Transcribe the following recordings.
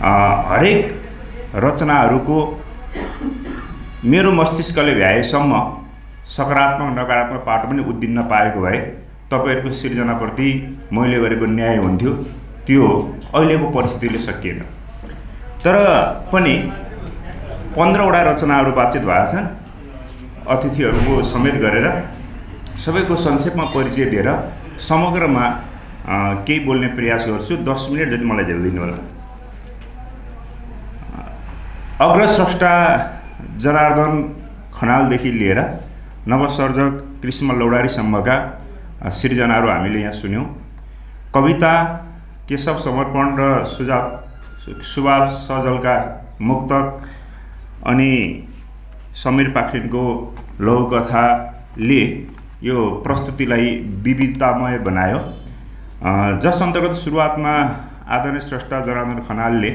हरेक रचनाहरूको मेरो मस्तिष्कले भ्याएसम्म सकारात्मक नकारात्मक पाटो पनि उद्दिन पाएको भए तपाईहरूको सिर्जनाप्रति मैले गरेको न्याय हुन्थ्यो। त्यो अहिलेको परिस्थितिले सकिएन। तर पनि 15वटा रचनाहरू वाचित भएका छन्। अतिथिहरूको समेत गरेर सबैको संक्षेपमा परिचय दिएर समग्रमा केही बोल्ने प्रयास गर्छु। 10 मिनट जति मलाई झेल्दिनु होला। अग्रस्रष्टा जनार्दन खनालदेखि लिएर नवसर्जक कृष्ण लौडारीसम्मका सिर्जनाहरू हामीले यहाँ सुन्यौँ। कविता केशव समर्पण र सुभाष सजलका मुक्तक अनि समीर पाखरिनको लघुकथाले यो प्रस्तुतिलाई विविधतामय बनायो। जस अन्तर्गत सुरुवातमा आदरणीय स्रष्टा जनार्दन खनालले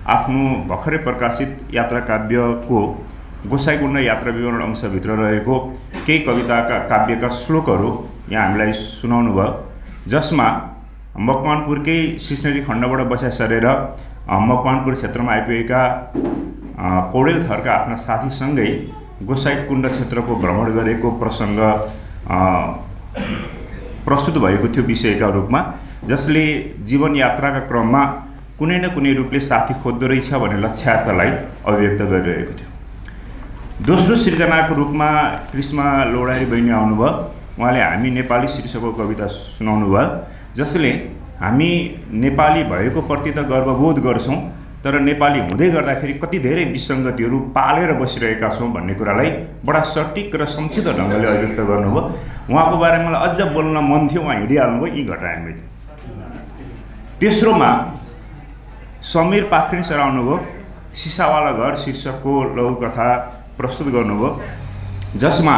आफ्नो भर्खरै प्रकाशित यात्रा काव्यको गोसाइकुण्ड यात्रा विवरण अंशभित्र रहेको केही कविताका काव्यका श्लोकहरू यहाँ हामीलाई सुनाउनु भयो, जसमा मकवानपुरकै सिस्नेरी खण्डबाट बसाइ सरेर मकवानपुर क्षेत्रमा आइपुगेका पौडेल थरका आफ्ना साथीसँगै गोसाइकुण्ड क्षेत्रको भ्रमण गरेको प्रसङ्ग प्रस्तुत भएको थियो विषयका रूपमा, जसले जीवन यात्राका क्रममा कुनै न कुनै रूपले साथी खोज्दो रहेछ भन्ने लक्ष्यार्थलाई अभिव्यक्त गरिरहेको थियो। दोस्रो सिर्जनाको रूपमा कृष्ण लौडारी बहिनी आउनुभयो। उहाँले हामी नेपाली शीर्षकको कविता सुनाउनु भयो, जसले हामी नेपाली भएको प्रति त गर्वबोध गर्छौँ, तर नेपाली हुँदै गर्दाखेरि कति धेरै विसङ्गतिहरू पालेर बसिरहेका छौँ भन्ने कुरालाई बडा सटिक र संक्षिप्त ढङ्गले अभिव्यक्त गर्नुभयो। उहाँको बारेमा मलाई अझ बोल्न मन थियो, उहाँ हिँडिहाल्नुभयो, यी घटाएँ। तेस्रोमा समीर पाखरिन सर आउनुभयो। सिसावाला घर शीर्षकको लघुकथा प्रस्तुत गर्नुभयो, जसमा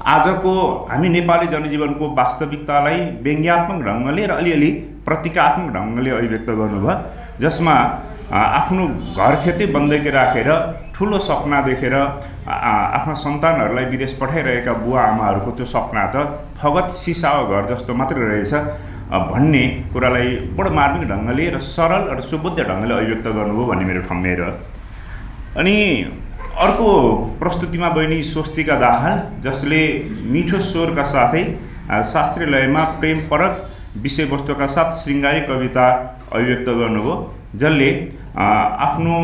आजको हामी नेपाली जनजीवनको वास्तविकतालाई व्यङ्ग्यात्मक ढङ्गले र अलिअलि प्रतीकात्मक ढङ्गले अभिव्यक्त गर्नुभयो, जसमा आफ्नो घर खेती बन्दैकी राखेर ठुलो सपना देखेर आफ्ना सन्तानहरूलाई विदेश पठाइरहेका बुवा आमाहरूको त्यो सपना त फगत सिसावा घर जस्तो मात्रै रहेछ भन्ने कुरालाई बडो मार्मिक ढङ्गले र सरल र सुबुद्ध ढङ्गले अभिव्यक्त गर्नुभयो भन्ने मेरो ठम्मै रह्यो। अनि अर्को प्रस्तुतिमा बहिनी स्वस्तिका दाहाल, जसले मिठो स्वरका साथै शास्त्रीय लयमा प्रेमपरक विषयवस्तुका साथ श्रृङ्गारी कविता अभिव्यक्त गर्नुभयो, जसले आफ्नो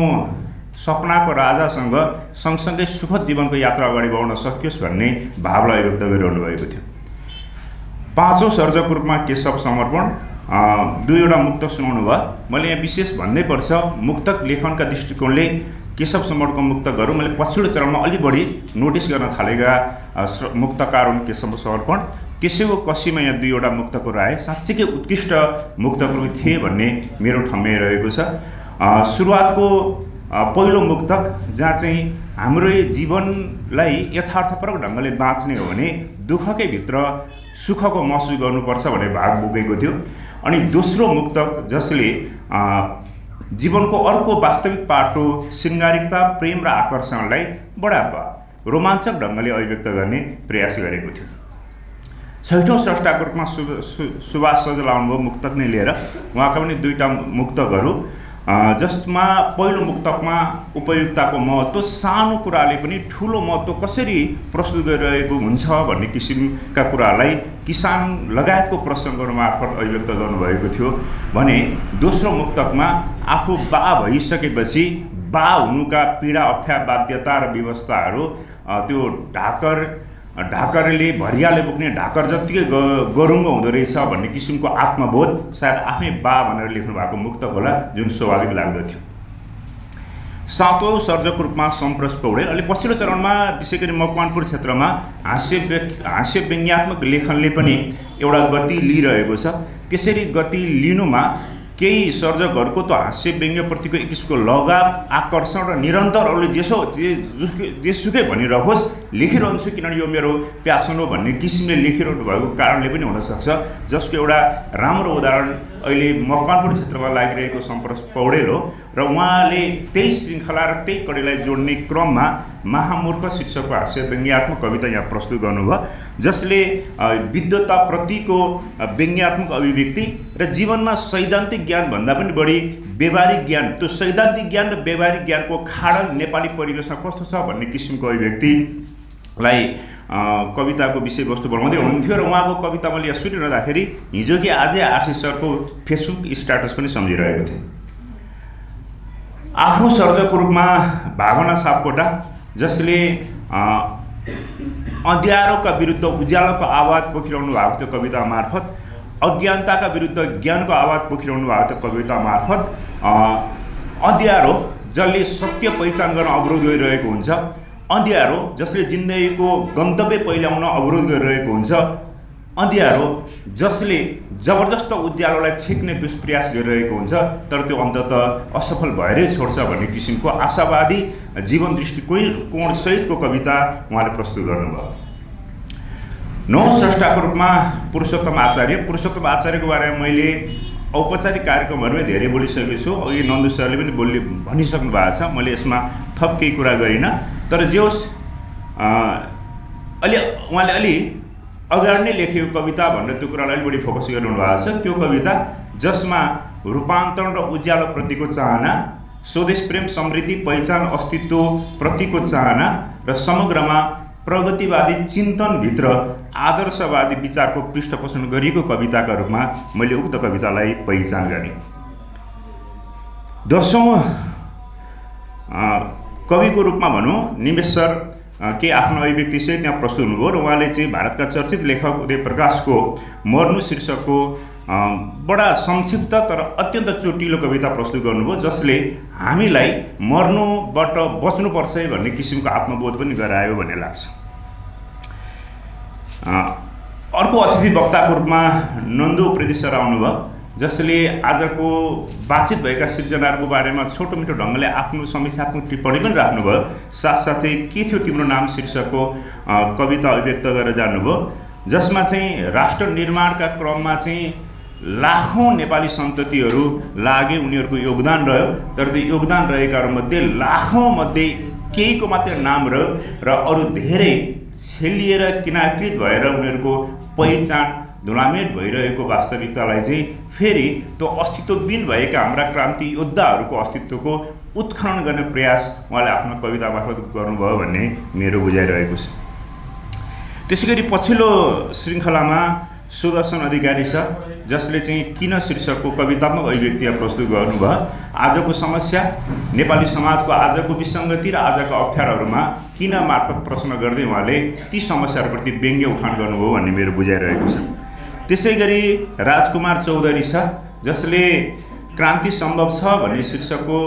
सपनाको राजासँग सँगसँगै सुखद जीवनको यात्रा अगाडि बढाउन सकियोस् भन्ने भावलाई अभिव्यक्त गरिरहनु भएको थियो। पाँचौँ सर्जकको रूपमा केशव समर्पण 2वटा मुक्तक सुनाउनु भयो। मैले यहाँ विशेष भन्नै पर्छ, मुक्तक लेखनका दृष्टिकोणले केशव समर्पणको मुक्तकहरू मैले पछिल्लो चरणमा अलि बढी नोटिस गर्न थालेका मुक्तकार हुन् केशव समर्पण। त्यसैको कसीमा यहाँ 2वटा मुक्तकहरू आए, साँच्चीकै उत्कृष्ट मुक्तकहरू थिए भन्ने मेरो ठम्मै रहेको छ। सुरुवातको पहिलो मुक्तक, जहाँ चाहिँ हाम्रै जीवनलाई यथार्थपरक ढङ्गले बाँच्ने हो भने दुःखकै भित्र सुखको महसुस गर्नुपर्छ भन्ने भाग बोकेको थियो। अनि दोस्रो मुक्तक, जसले जीवनको अर्को वास्तविक पाटो श्रृङ्गारिकता, प्रेम र आकर्षणलाई बडा रोमाञ्चक ढङ्गले अभिव्यक्त गर्ने प्रयास गरेको थियो। छैठौँ स्रष्टाको रूपमा सुभाष सजल आउनुभयो मुक्तक नै लिएर। उहाँका पनि 2टा मुक्तकहरू, जसमा पहिलो मुक्तकमा उपयुक्तताको महत्त्व, सानो कुराले पनि ठुलो महत्त्व कसरी प्रस्तुत गरिरहेको हुन्छ भन्ने किसिमका कुरालाई किसान लगायतको प्रसङ्गहरू मार्फत अभिव्यक्त गर्नुभएको थियो भने दोस्रो मुक्तकमा आफू बा भइसकेपछि बा हुनुका पीडा, अप्ठ्या, बाध्यता र व्यवस्थाहरू त्यो ढाकरले भरियाले बोक्ने ढाकर जत्तिकै गरुङ्गो हुँदो रहेछ भन्ने किसिमको आत्मबोध सायद आफै बा भनेर लेख्नु भएको मुक्तक होला, जुन स्वाभाविक लाग्दथ्यो। 7औँ सर्जकको रूपमा सम्प्रस पौडेल। अहिले पछिल्लो चरणमा विशेष गरी मकवानपुर क्षेत्रमा हास्य व्यङ्ग्यात्मक लेखनले पनि एउटा गति लिइरहेको छ। त्यसरी गति लिनुमा केही सर्जकहरूको त हास्य व्यङ्ग्यप्रतिको एक किसिमको लगाव, आकर्षण र निरन्तर अरूले जेसुकै भनिरहोस् लेखिरहन्छु किनभने यो मेरो प्यासन हो भन्ने किसिमले लेखिरहनु भएको कारणले पनि हुनसक्छ। जसको एउटा राम्रो उदाहरण अहिले मकवानपुर क्षेत्रमा लागिरहेको सम्प्रस पौडेल हो र उहाँले त्यही श्रृङ्खला र त्यही कडीलाई जोड्ने क्रममा महामूर्ख शीर्षकको हास्य व्यङ्ग्यात्मक कविता यहाँ प्रस्तुत गर्नुभयो, जसले विद्वत्ताप्रतिको व्यङ्ग्यात्मक अभिव्यक्ति र जीवनमा सैद्धान्तिक ज्ञानभन्दा पनि बढी व्यवहारिक ज्ञान, त्यो सैद्धान्तिक ज्ञान र व्यवहारिक ज्ञानको खाडल नेपाली परिवेशमा कस्तो छ भन्ने किसिमको अभिव्यक्तिलाई कविताको विषयवस्तु बनाउँदै हुनुहुन्थ्यो। र उहाँको कविता मैले यहाँ सुनिरहँदाखेरि हिजो कि आजै आरसी सरको फेसबुक स्ट्याटस पनि सम्झिरहेको थिएँ। आफ्नो सर्जकको रूपमा भावना सापकोटा, जसले अँध्यारोका विरुद्ध उज्यालोको आवाज पोखिरहनु भएको त्यो कविता मार्फत, अज्ञानताका विरुद्ध ज्ञानको आवाज पोखिरहनु भएको त्यो कविता मार्फत, अँध्यारो जसले सत्य पहिचान गर्न अवरोध गरिरहेको हुन्छ, अँध्यारो जसले जिन्दगीको गन्तव्य पहिल्याउन अवरोध गरिरहेको हुन्छ, अँध्यारो जसले जबरजस्त उज्यालोलाई छेक्ने दुष्प्रयास गरिरहेको हुन्छ तर त्यो अन्ततः असफल भएरै छोड्छ भन्ने किसिमको आशावादी जीवन दृष्टिकोण सहितको कविता उहाँले प्रस्तुत गर्नुभयो। नौ स्रष्टाको रूपमा पुरुषोत्तम आचार्यको बारेमा मैले औपचारिक कार्यक्रमहरूमै धेरै बोलिसकेको छु। अघि नन्दु सरले पनि भनिसक्नु भएको छ, मैले यसमा थप केही कुरा गरिनँ। तर जे होस्, उहाँले अलि अगाडि नै लेखेको कविता भनेर त्यो कुरालाई अलिक बढी फोकस गरिरहनु भएको छ। त्यो कविता जसमा रूपान्तरण र उज्यालोप्रतिको चाहना, स्वदेश प्रेम, समृद्धि, पहिचान, अस्तित्व प्रतिको चाहना र समग्रमा प्रगतिवादी चिन्तनभित्र आदर्शवादी विचारको पृष्ठपोषण गरिएको कविताका रूपमा मैले उक्त कवितालाई पहिचान गरेँ। 10औं कविको रूपमा भनौँ, निमेष सर के आफ्नो अभिव्यक्तिसहित त्यहाँ प्रस्तुत हुनुभयो र उहाँले चाहिँ भारतका चर्चित लेखक उदय प्रकाशको मर्नु शीर्षकको बडा संक्षिप्त तर अत्यन्त चोटिलो कविता प्रस्तुत गर्नुभयो, जसले हामीलाई मर्नुबाट बच्नुपर्छ है भन्ने किसिमको आत्मबोध पनि गरायो भन्ने लाग्छ। अर्को अतिथि वक्ताको रूपमा नन्दु उप्रेती सर आउनुभयो, जसले आजको बातचित भएका सिर्जनाहरूको बारेमा छोटो मिठो ढङ्गले आफ्नो समीक्षात्मक टिप्पणी पनि राख्नुभयो। साथसाथै के थियो तिम्रो नाम शीर्षकको कविता अभिव्यक्त गरेर जानुभयो, जसमा चाहिँ राष्ट्र निर्माणका क्रममा चाहिँ लाखौँ नेपाली सन्ततिहरू लागे, उनीहरूको योगदान रह्यो। तर त्यो योगदान रहेकाहरूमध्ये लाखौँ मध्ये केहीको मात्रै नाम रह्यो र अरू धेरै छेलिएर किनाकृत भएर उनीहरूको पहिचान धुलामेट भइरहेको वास्तविकतालाई चाहिँ फेरि त्यो अस्तित्वविहीन भएका हाम्रा क्रान्ति योद्धाहरूको अस्तित्वको उत्खनन गर्ने प्रयास उहाँले आफ्नो कविता मार्फत गर्नुभयो भन्ने मेरो बुझाइरहेको छ। त्यसैगरी पछिल्लो श्रृङ्खलामा सुदर्शन अधिकारी छ, जसले चाहिँ किन शीर्षकको कवितात्मक अभिव्यक्ति प्रस्तुत गर्नुभयो। आजको समस्या, नेपाली समाजको आजको विसङ्गति र आजको अप्ठ्यारोहरूमा किन मार्फत प्रश्न गर्दै उहाँले ती समस्याहरूप्रति व्यङ्ग्य उठान गर्नुभयो भन्ने मेरो बुझाइरहेको छ। त्यसैगरी राजकुमार चौधरी छ, जसले क्रान्ति सम्भव छ भन्ने शीर्षकको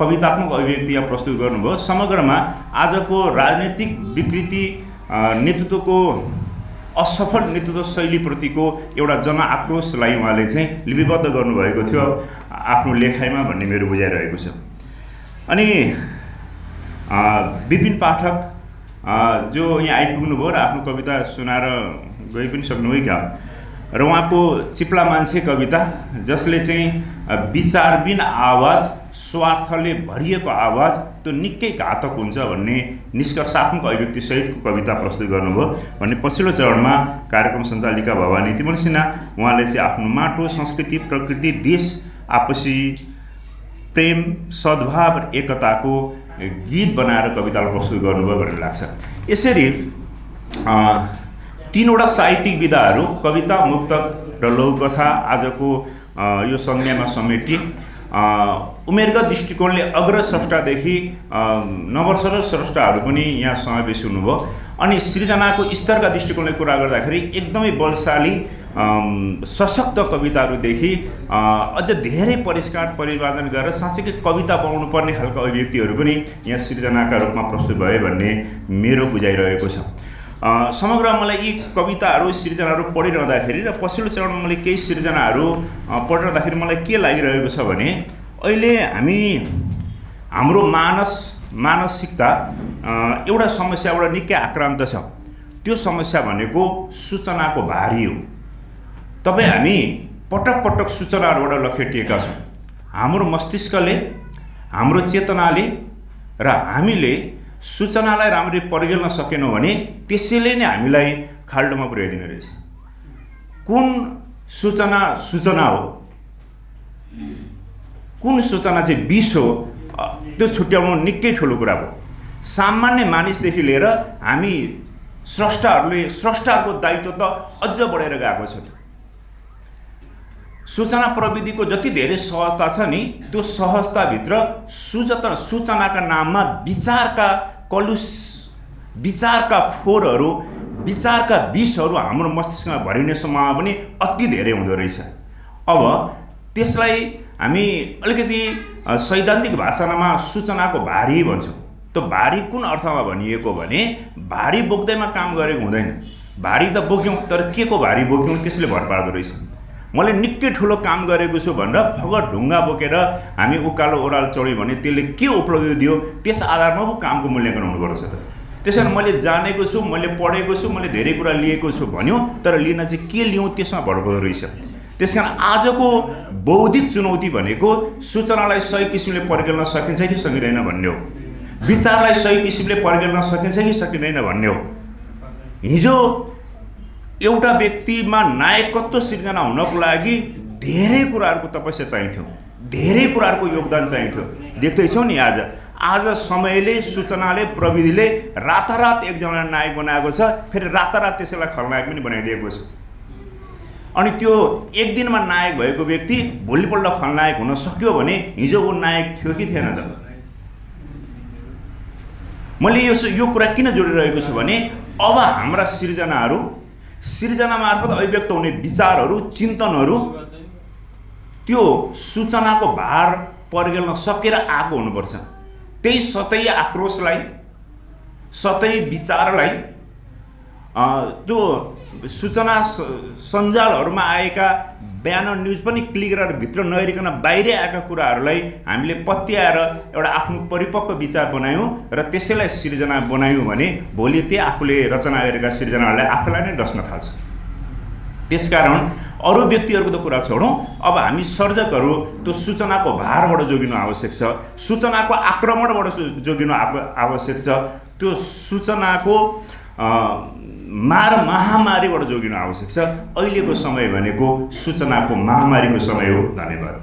कवितात्मक अभिव्यक्ति यहाँ प्रस्तुत गर्नुभयो। समग्रमा आजको राजनैतिक विकृति, नेतृत्वको असफल नेतृत्व शैलीप्रतिको एउटा जनआक्रोशलाई उहाँले चाहिँ लिपिबद्ध गर्नुभएको थियो आफ्नो लेखाइमा भन्ने मेरो बुझाइरहेको छ। अनि विपिन पाठक जो यहाँ आइपुग्नुभयो र आफ्नो कविता सुनाएर गइ पनि सक्नुभयो क्या, र उहाँको चिप्ला मान्छे कविता, जसले चाहिँ विचारबिन आवाज, स्वार्थले भरिएको आवाज, त्यो निकै घातक हुन्छ भन्ने निष्कर्षात्मक अभिव्यक्ति सहितको कविता प्रस्तुत गर्नुभयो भन्ने पछिल्लो चरणमा कार्यक्रम सञ्चालिका भवानी तिमल सिन्हा उहाँले चाहिँ आफ्नो माटो, संस्कृति, प्रकृति, देश, आपसी प्रेम, सद्भाव र एकताको गीत बनाएर कवितालाई प्रस्तुत गर्नुभयो भन्ने लाग्छ। यसरी तीनवटा साहित्यिक विधाहरू, कविता, मुक्तक र लघुकथा आजको यो संज्ञामा समेटिए। उमेरगत दृष्टिकोणले अग्रस्रष्टादेखि नवरसर स्रष्टाहरू पनि यहाँ समावेश हुनुभयो। अनि सृजनाको स्तरका दृष्टिकोणले कुरा गर्दाखेरि एकदमै बलशाली सशक्त कविताहरूदेखि अझ धेरै परिष्कार परिमार्जन गरेर साँच्चैकै कविता बनाउनु पर्ने खालका अभिव्यक्तिहरू पनि यहाँ सृजनाका रूपमा प्रस्तुत भए भन्ने मेरो बुझाइरहेको छ। समग्र मलाई यी कविताहरू, सृजनाहरू पढिरहँदाखेरि र पछिल्लो चरणमा मैले केही सृजनाहरू पढिरहँदाखेरि मलाई के लागिरहेको छ भने अहिले हाम्रो मानसिकता एउटा समस्या एउटा निकै आक्रान्त छ। त्यो समस्या भनेको सूचनाको भारी हो। तपाईँ हामी पटक पटक सूचनाहरूबाट लखेटिएका छौँ। हाम्रो मस्तिष्कले, हाम्रो चेतनाले र हामीले सूचनालाई राम्ररी परिगेल्न सकेनौँ भने त्यसैले नै हामीलाई खाल्डोमा पुर्याइदिने रहेछ। कुन सूचना हो, कुन सूचना चाहिँ विष हो, त्यो छुट्याउनु निकै ठुलो कुरा हो। सामान्य मानिसदेखि लिएर हामी स्रष्टाहरूको दायित्व त अझ बढेर गएको छ। सूचना प्रविधिको जति धेरै सहजता छ नि, त्यो सहजताभित्र सूचनाका नाममा विचारका फोरहरू, विचारका विषहरू हाम्रो मस्तिष्कमा भरिने सम्भावना पनि अति धेरै हुँदो रहेछ। अब त्यसलाई हामी अलिकति सैद्धान्तिक भाषामा सूचनाको भारी भन्छौँ। त्यो भारी कुन अर्थमा भनिएको भने भारी बोक्दैमा काम गरेको हुँदैन। भारी त बोक्यौँ, तर के को भारी बोक्यौँ त्यसले भर पार्दो रहेछ। मैले निकै ठुलो काम गरेको छु भनेर फगत ढुङ्गा बोकेर हामी उकालो ओह्रालो चढ्यौँ भने त्यसले के उपलब्धि दियो, त्यस आधारमा पो कामको मूल्याङ्कन हुनुपर्छ। त त्यसैले मैले जानेको छु, मैले पढेको छु, मैले धेरै कुरा लिएको छु भन्यो, तर लिन चाहिँ के लिउँ त्यसमा भर पर्दो रहेछ। त्यसकारण आजको बौद्धिक चुनौती भनेको सूचनालाई सही किसिमले परिगेल्न सकिन्छ कि सकिँदैन भन्ने हो। विचारलाई सही किसिमले परिगेल्न सकिन्छ कि सकिँदैन भन्ने हो। हिजो एउटा व्यक्तिमा नायकत्व सिर्जना हुनको लागि धेरै कुराहरूको तपस्या चाहिन्थ्यो, धेरै कुराहरूको योगदान चाहिन्थ्यो। देख्दैछौँ नि आज समयले, सूचनाले, प्रविधिले रातारात एकजना नायक बनाएको छ, फेरि रातारात त्यसैलाई खलनायक पनि बनाइदिएको छ। अनि त्यो एक दिनमा नायक भएको व्यक्ति भोलिपल्ट खलनायक हुन सक्यो भने हिजो ऊ नायक थियो कि थिएन त? मैले यो कुरा किन जोडिरहेको छु भने अब हाम्रा सिर्जना मार्फत अभिव्यक्त हुने विचारहरू, चिन्तनहरू त्यो सूचनाको भार परिगेल्न सकेर आएको हुनुपर्छ। त्यही सतै आक्रोशलाई, सतै विचारलाई त्यो सूचना सञ्जालहरूमा आएका बयान न्युज पनि क्लिक गरेर भित्र नहेरिकन बाहिर आएका कुराहरूलाई हामीले पत्याएर एउटा आफ्नो परिपक्व विचार बनायौँ र त्यसैलाई सिर्जना बनायौँ भने भोलि त्यही आफूले रचना गरेका सिर्जनाहरूलाई आफूलाई नै डस्न थाल्छ। त्यसकारण अरू व्यक्तिहरूको त कुरा छोडौँ, अब हामी सर्जकहरू त्यो सूचनाको भारबाट जोगिनु आवश्यक छ, सूचनाको आक्रमणबाट जोगिनु आवश्यक छ, त्यो सूचनाको महामारीबाट जोगिनु आवश्यक छ। अहिलेको समय भनेको सूचनाको महामारीको समय हो। धन्यवाद।